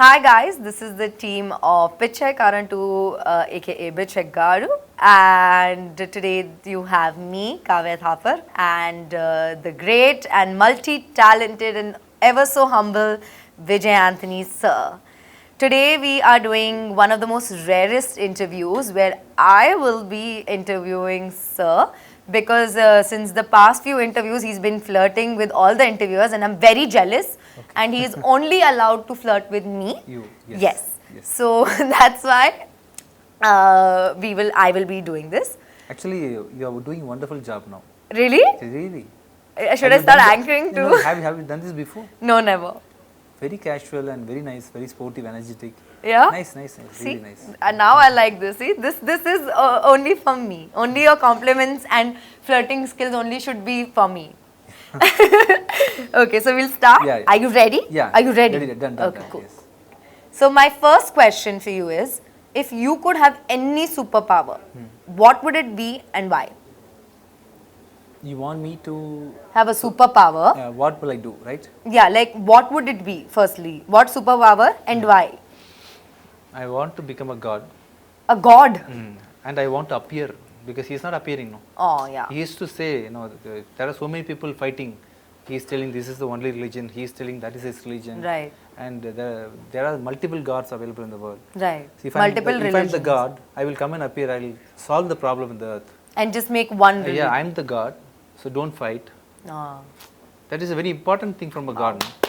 Hi guys, this is the team of Bichagadu, aka Bichagadu, and today you have me, Kavya Thapar, and the great and multi-talented and ever so humble Vijay Antony sir. Today we are doing one of the most rarest interviews where I will be interviewing sir because since the past few interviews he's been flirting with all the interviewers and I'm very jealous. Okay. And he is only allowed to flirt with me. You, yes. So that's why I will be doing this. Actually, you are doing a wonderful job now. Really? Really. Should I start anchoring too? No, have you done this before? No, never. Very casual and very nice, very sportive, energetic. Yeah. Nice, See? really nice. And now I like this. See, this is only for me. Only your compliments and flirting skills only should be for me. Okay, so we'll start. Yeah. Are you ready? Yeah. Are you ready? Done. Okay, cool. Yes. So my first question for you is, if you could have any superpower, what would it be and why? You want me to have a superpower? What will I do, right? Yeah, like what would it be firstly? What superpower and why? I want to become a god. A god? And I want to appear because he is not appearing, no. Oh, yeah. He used to say, there are so many people fighting. He is telling this is the only religion. He is telling that is his religion. Right. And there are multiple gods available in the world. Right. So if multiple religions. If I'm the god, I will come and appear. I will solve the problem in the earth. And just make one religion. Yeah, I'm the god. So don't fight. That is a very important thing from a god. No?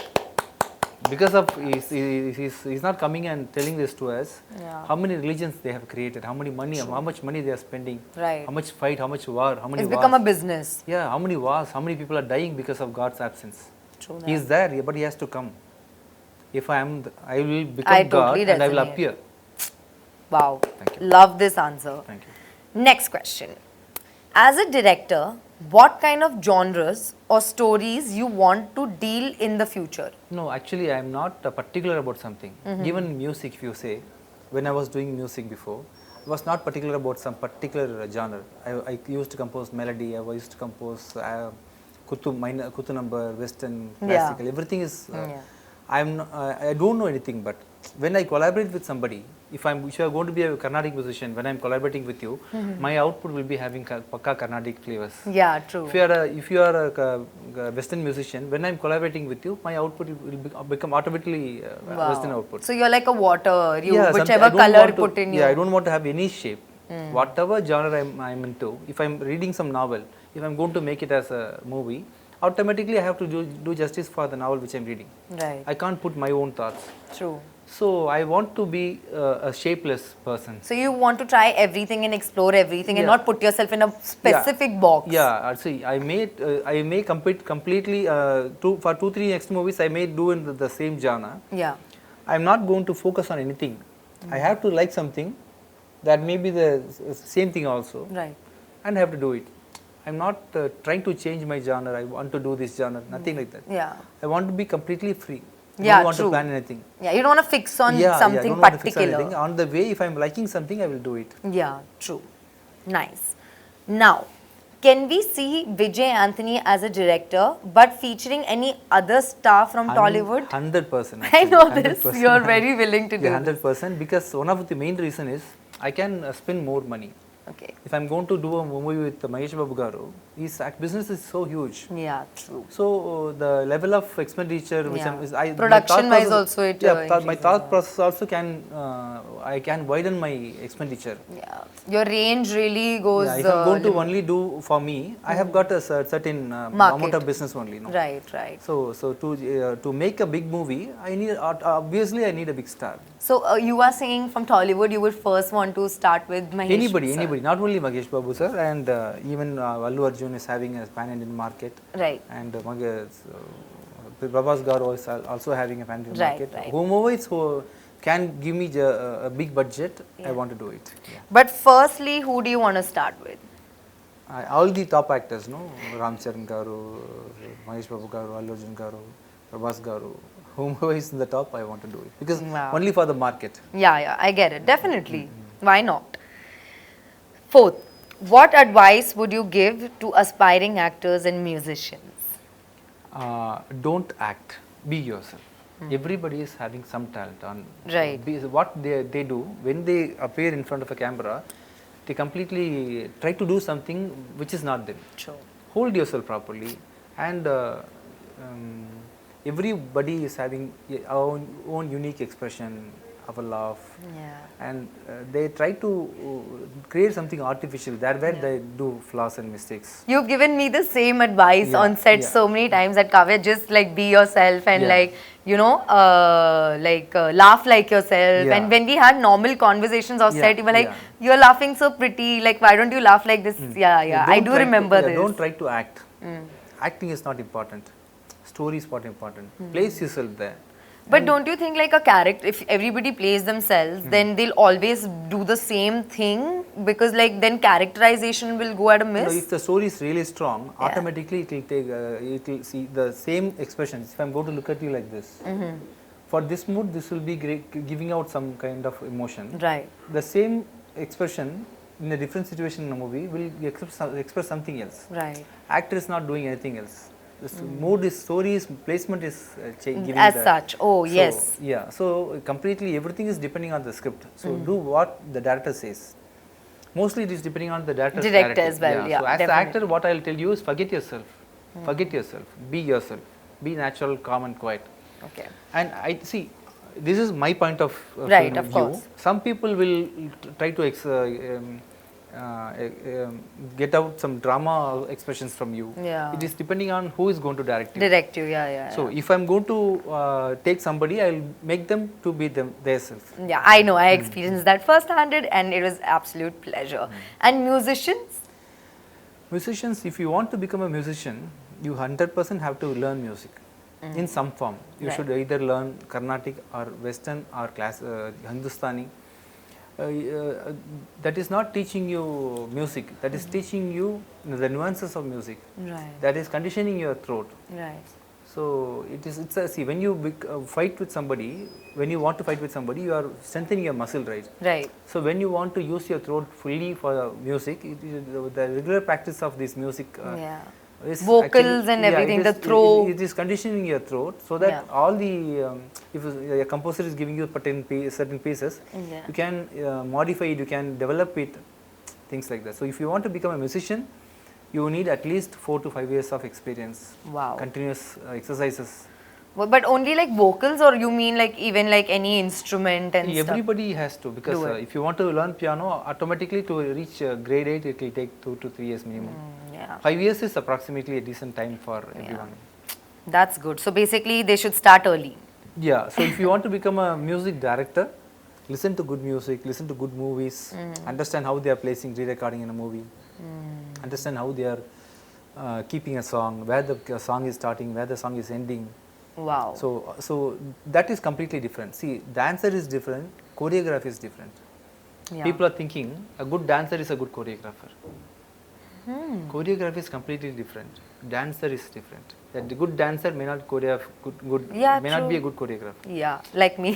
Because of he's not coming and telling this to us. Yeah. How many religions they have created? How many money? How much money they are spending? Right. How much fight? How much war? How many? It's become a business. Yeah. How many wars? How many people are dying because of God's absence? True. He is there, but he has to come. If I will become God and I will appear. Wow. Thank you. Love this answer. Thank you. Next question. As a director, what kind of genres or stories you want to deal in the future? No, actually I am not particular about something. Even music, if you say, when I was doing music before, I was not particular about some particular genre. I used to compose melody, I used to compose kutu number, western, classical, everything is... I don't know anything, but when I collaborate with somebody, if you are going to be a Carnatic musician, when I am collaborating with you, my output will be having pakka Carnatic flavors. Yeah, true. If you are a Western musician, when I am collaborating with you, my output will become automatically Western output. So you are like a water, whichever color put in you. Yeah, I don't want to have any shape. Whatever genre I am into, if I am reading some novel, if I am going to make it as a movie, automatically I have to do justice for the novel which I am reading. Right. I can't put my own thoughts. True. So I want to be a shapeless person. So you want to try everything and explore everything and not put yourself in a specific box. Yeah, see, I may compete completely for 2-3 next movies. I may do in the same genre. Yeah. I'm not going to focus on anything. I have to like something that may be the same thing also. Right. And I have to do it. I'm not trying to change my genre. I want to do this genre. Nothing like that. Yeah. I want to be completely free. I don't want to plan anything. Yeah, you don't want to fix on something I don't particular. Want to fix on anything. On the way, if I'm liking something, I will do it. Yeah, true. Nice. Now, can we see Vijay Antony as a director, but featuring any other star from Tollywood? 100%. I know 100%. This. You're very willing to do 100%, because one of the main reason is I can spend more money. Okay. If I'm going to do a movie with Mahesh Babu Garu, his business is so huge. Yeah, true. So the level of expenditure, which production wise also it. My thought process also I can widen my expenditure. Yeah, your range really goes. Yeah, if I'm going to only do for me, I have got a certain amount of business only. No? Right. So to make a big movie, obviously I need a big star. So you are saying from Tollywood, you would first want to start with Mahesh. Anybody, not only Mahesh Babu sir, and even Allu Arjun is having a pan-Indian market. Right. And Prabhas Garu is also having a pan-Indian market. Right. Whomever can give me a big budget, I want to do it. Yeah. But firstly, who do you want to start with? All the top actors, no? Ram Charan Garu, Mahesh Babu Garu, Allu Arjun Garu, Prabhas Garu. Whomever is in the top, I want to do it. Because only for the market. Yeah, I get it. Definitely. Why not? Fourth, what advice would you give to aspiring actors and musicians? Don't act. Be yourself. Everybody is having some talent on Right. what they do when they appear in front of a camera. They completely try to do something which is not them. True. Hold yourself properly, and everybody is having our own unique expression, our laugh, Yeah. and they try to create something artificial. There where they do flaws and mistakes. You've given me the same advice Yeah, on set yeah. so many times that Kavya, just like be yourself and Yeah. like, laugh like yourself. Yeah. And when we had normal conversations off Yeah, set, you were like, yeah. you're laughing so pretty. Like, why don't you laugh like this? Yeah. I Don't do try remember to, this. Don't try to act. Acting is not important. Story is what important. Place yourself there. But don't you think like a character, if everybody plays themselves, then they'll always do the same thing? Because like then characterization will go at a miss? If the story is really strong, Yeah. automatically it will take, it will see the same expressions. If I'm going to look at you like this, for this mood, this will be great, giving out some kind of emotion. Right. The same expression in a different situation in a movie will express something else. Right. Actor is not doing anything else. The mood is, story is, placement is giving As the, such. Oh, so, yes. Yeah, so completely everything is depending on the script. So do what the director says. Mostly it is depending on the director's Director character. as well, yeah, So as the definitely. actor, what I'll tell you is forget yourself. Forget yourself. Be yourself. Be natural, calm and quiet. Okay. And I see, this is my point of Right, film of view. course. Some people will try to get out some drama expressions from you. Yeah. It is depending on who is going to direct you. Direct you, yeah. So if I'm going to take somebody, I'll make them to be themselves. Yeah, I know. I experienced that first-handed and it was absolute pleasure. And musicians? Musicians, if you want to become a musician, you 100% have to learn music in some form. You Right. should either learn Carnatic or Western or Hindustani. That is not teaching you music. That is teaching you the nuances of music. Right. That is conditioning your throat. Right. So it's a, see, when you fight with somebody, when you want to fight with somebody, you are strengthening your muscle, right? Right. So when you want to use your throat fully for music, it is the regular practice of this music Yeah. is Vocals actually- and yeah, everything, it the is- throat. It is conditioning your throat so that Yeah. all the if a composer is giving you certain pieces, Yeah. you can modify it, you can develop it, things like that. So if you want to become a musician, you need at least 4 to 5 years of experience. Wow. Continuous exercises. But only like vocals, or you mean like even like any instrument and stuff? Everybody has to, because Do it. if you want to learn piano, automatically to reach grade 8, it will take 2 to 3 years minimum. Yeah. 5 years is approximately a decent time for everyone. That's good. So basically they should start early. Yeah, so if you want to become a music director, listen to good music, listen to good movies, understand how they are placing re-recording in a movie, understand how they are keeping a song, where the song is starting, where the song is ending. Wow. So that is completely different. See, dancer is different, choreography is different. Yeah. People are thinking a good dancer is a good choreographer. Choreography is completely different. Dancer is different. That the good dancer may not Yeah, may not be a true. good choreographer. Yeah, like me.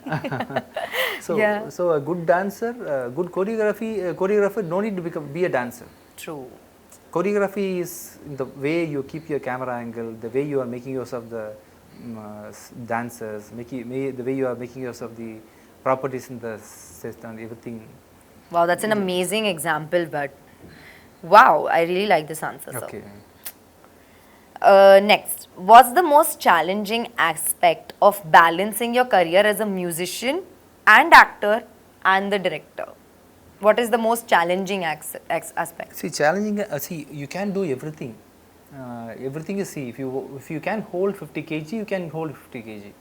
Yeah. So a good dancer, good choreographer no need to be a dancer. True. Choreography is in the way you keep your camera angle, the way you are making use of the dancers, the way you are making use of the properties in the set and everything. Wow, that's an amazing example, but wow, I really like this answer, sir. Okay. Next, what's the most challenging aspect of balancing your career as a musician and actor and the director? What is the most challenging aspect? See, challenging. See, you can do everything. Everything is, see, if you can hold 50 kg, you can hold 50 kg.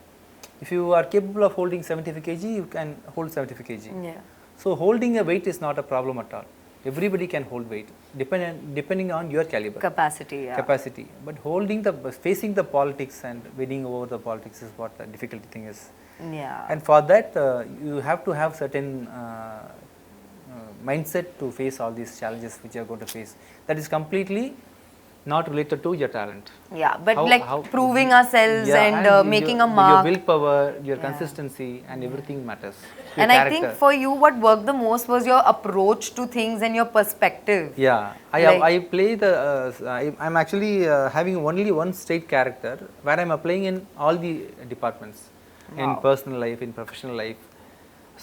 If you are capable of holding 75 kg, you can hold 75 kg. Yeah. So holding a weight is not a problem at all. Everybody can hold weight, depending on your caliber. Capacity, yeah. Capacity. But facing the politics and winning over the politics is what the difficult thing is. Yeah. And for that, you have to have certain mindset to face all these challenges which you are going to face. That is completely not related to your talent. Yeah, but How- like how- proving ourselves and your- making a mark. Your willpower, your consistency, and everything matters. Your And I character. think for you, what worked the most was your approach to things and your perspective. Yeah, I play the. I'm actually having only one straight character where I'm applying in all the departments, in personal life, in professional life.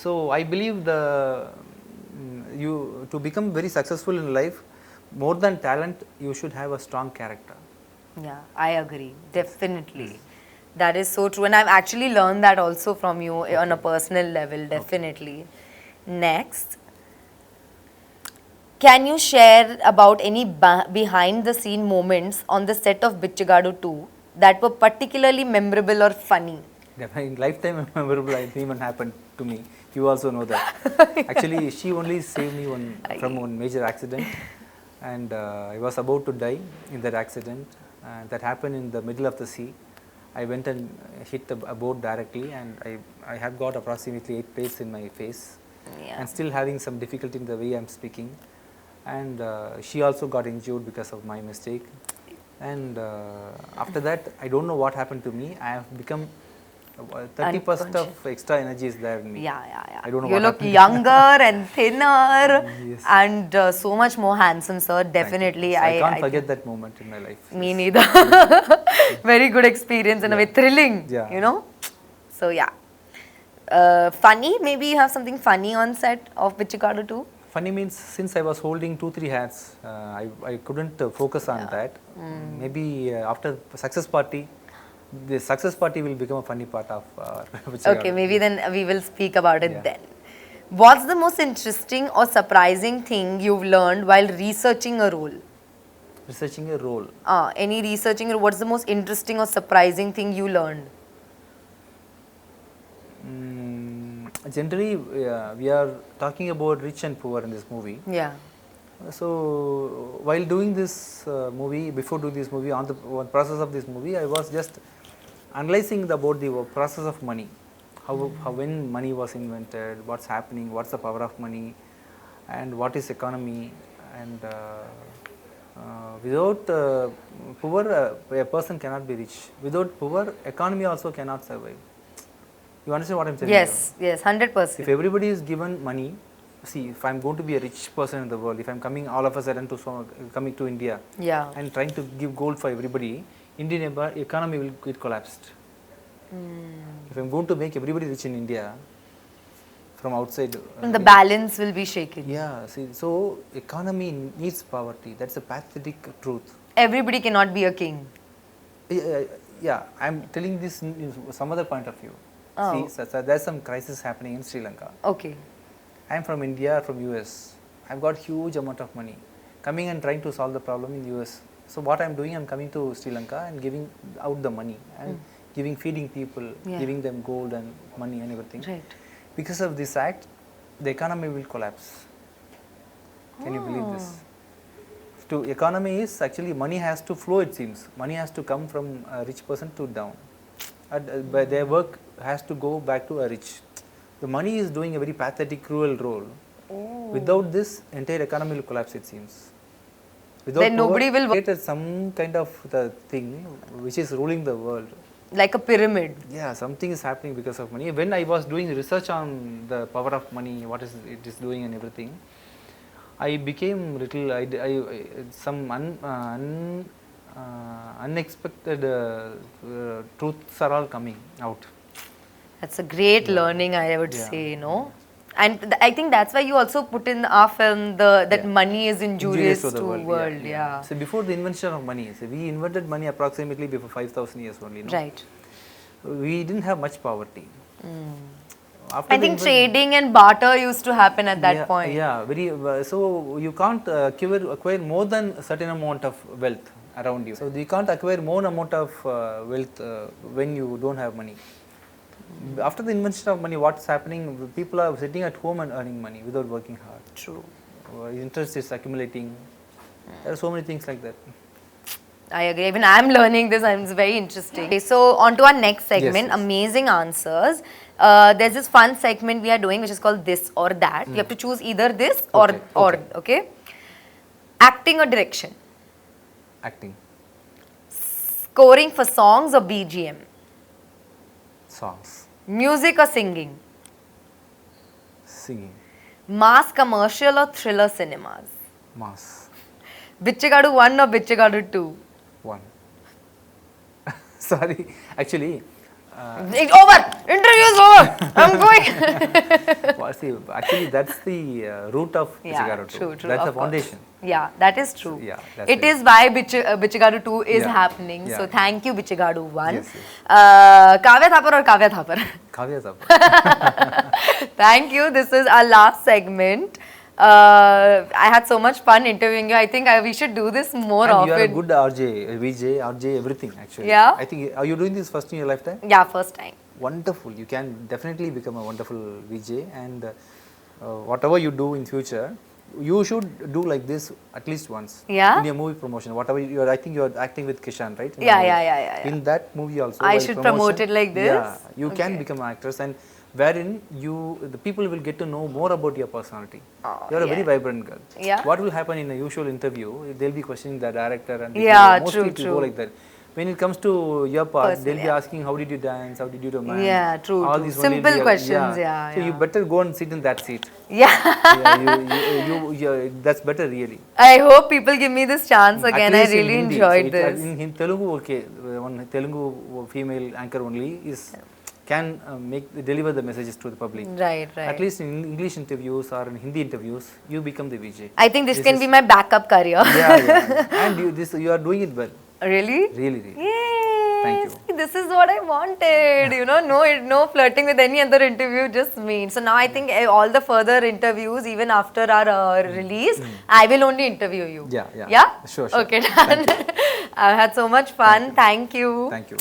So I believe you to become very successful in life, more than talent, you should have a strong character. Yeah, I agree. Definitely. That is so true. And I've actually learned that also from you on a personal level. Definitely. Next. Can you share about any behind the scene moments on the set of Bichagadu 2 that were particularly memorable or funny? In lifetime memorable, I think, even happened to me. You also know that. Actually, she only saved me from one major accident, and I was about to die in that accident. That happened in the middle of the sea. I went and hit a boat directly, and I have got approximately 8 plates in my face, and still having some difficulty in the way I'm speaking. And she also got injured because of my mistake. And after that, I don't know what happened to me. I have become 30% of extra energy is there in me. Yeah. I don't know you what look happened. younger and thinner Yes. and so much more handsome, sir. Definitely. So I can't forget that moment in my life. Me neither. Very good experience and a very thrilling, you know. So yeah. Funny, maybe you have something funny on set of Bichagadu 2? Funny means since I was holding 2-3 hats, I couldn't focus on that. Maybe after success party, the success party will become a funny part of Bichagadu. Okay, maybe then we will speak about it then. What's the most interesting or surprising thing you've learned while researching a role? Researching a role. Any researching, what's the most interesting or surprising thing you learned? Generally, we are talking about rich and poor in this movie. Yeah. So, while doing this movie, before doing this movie, on the process of this movie, I was just analyzing about the process of money. How when money was invented, what's happening, what's the power of money, and what is economy, and without poor, a person cannot be rich. Without poor, economy also cannot survive. You understand what I'm saying? Yes, 100%. If everybody is given money, see, if I'm going to be a rich person in the world, if I'm coming all of a sudden coming to India, and trying to give gold for everybody, Indian economy will get collapsed. If I'm going to make everybody rich in India, from outside, the balance will be shaken. Yeah, see, so economy needs poverty. That's a pathetic truth. Everybody cannot be a king. Yeah, I'm telling this in some other point of view. Oh. See, so there's some crisis happening in Sri Lanka. Okay. I'm from India, from US. I've got huge amount of money. Coming and trying to solve the problem in US. So what I'm doing, I'm coming to Sri Lanka and giving out the money and feeding people, giving them gold and money and everything. Right. Because of this act, the economy will collapse. Can you believe this? To economy is actually money has to flow, it seems. Money has to come from a rich person to down. But their work has to go back to a rich. The money is doing a very pathetic, cruel role. Without this, entire economy will collapse, it seems. Without then nobody will created some kind of the thing which is ruling the world. Like a pyramid. Yeah, something is happening because of money. When I was doing research on the power of money, what is it is doing and everything, I became some unexpected truths are all coming out. That's a great learning, I would say, you know. And I think that's why you also put in our film that money is injurious to the world. Yeah. So before the invention of money, so we invented money approximately before 5,000 years only. No? Right. We didn't have much poverty. I think trading and barter used to happen at that point. Yeah, so you can't acquire more than a certain amount of wealth around you. So you can't acquire more amount of wealth when you don't have money. After the invention of money, what's happening? People are sitting at home and earning money without working hard. True. Interest is accumulating. There are so many things like that. I agree. Even I'm learning this, and it's very interesting. Okay, so on to our next segment, Yes. amazing answers. There's this fun segment we are doing which is called this or that. You have to choose either this or. Okay. Acting or direction? Acting. Scoring for songs or BGM? Songs. Music or singing? Singing. Mass commercial or thriller cinemas? Mass. Bichagadu 1 or Bichagadu 2? 1. Sorry. Actually, It's over! Interview is over! I'm going! well, see, actually, that's the root of Bichagadu 2. true, That's of the course. foundation. Yeah, that is true. Yeah, that's It it. is why Bichagadu 2 is Yeah, happening. yeah. So thank you, Bichagadu 1. Yes, yes. Kavya Thapar or Kavya Thapar? Kavya Thapar. Thank you. This is our last segment. I had so much fun interviewing you. I think we should do this more And often. you are a good RJ, Vijay, RJ, everything actually. Yeah? I think, are you doing this first in your lifetime? Yeah, first time. Wonderful. You can definitely become a wonderful VJ, and whatever you do in future, you should do like this at least once. Yeah? In your movie promotion, whatever you are, I think you are acting with Kishan, right? In the Yeah, movie. yeah. In that movie also, I while should promote it like this? Yeah, you can Okay. become an actress, and wherein the people will get to know more about your personality. Oh, You are a very yeah. vibrant girl. Yeah. What will happen in a usual interview? They'll be questioning the director and the Yeah, hero. Mostly true, it will true. go like that. When it comes to your part, Person, they'll be yeah. asking how did you dance, how did you romance. Yeah, true, All true. these only Simple real- questions, yeah, So you yeah. better go and sit in that seat. Yeah. That's better really. I hope people give me this chance again. At I least in really Hindi. enjoyed So this. in Telugu, okay, one Telugu female anchor only can deliver the messages to the public. Right. At least in English interviews or in Hindi interviews, you become the VJ. I think this can is- be my backup career. Yeah. And you are doing it well. Really? Really. Yay! Thank you. See, this is what I wanted. No flirting with any other interview, just me. So now I think all the further interviews, even after our release, I will only interview you. Yeah. Yeah? Sure. Okay, done. I've had so much fun. Thank you. Thank you.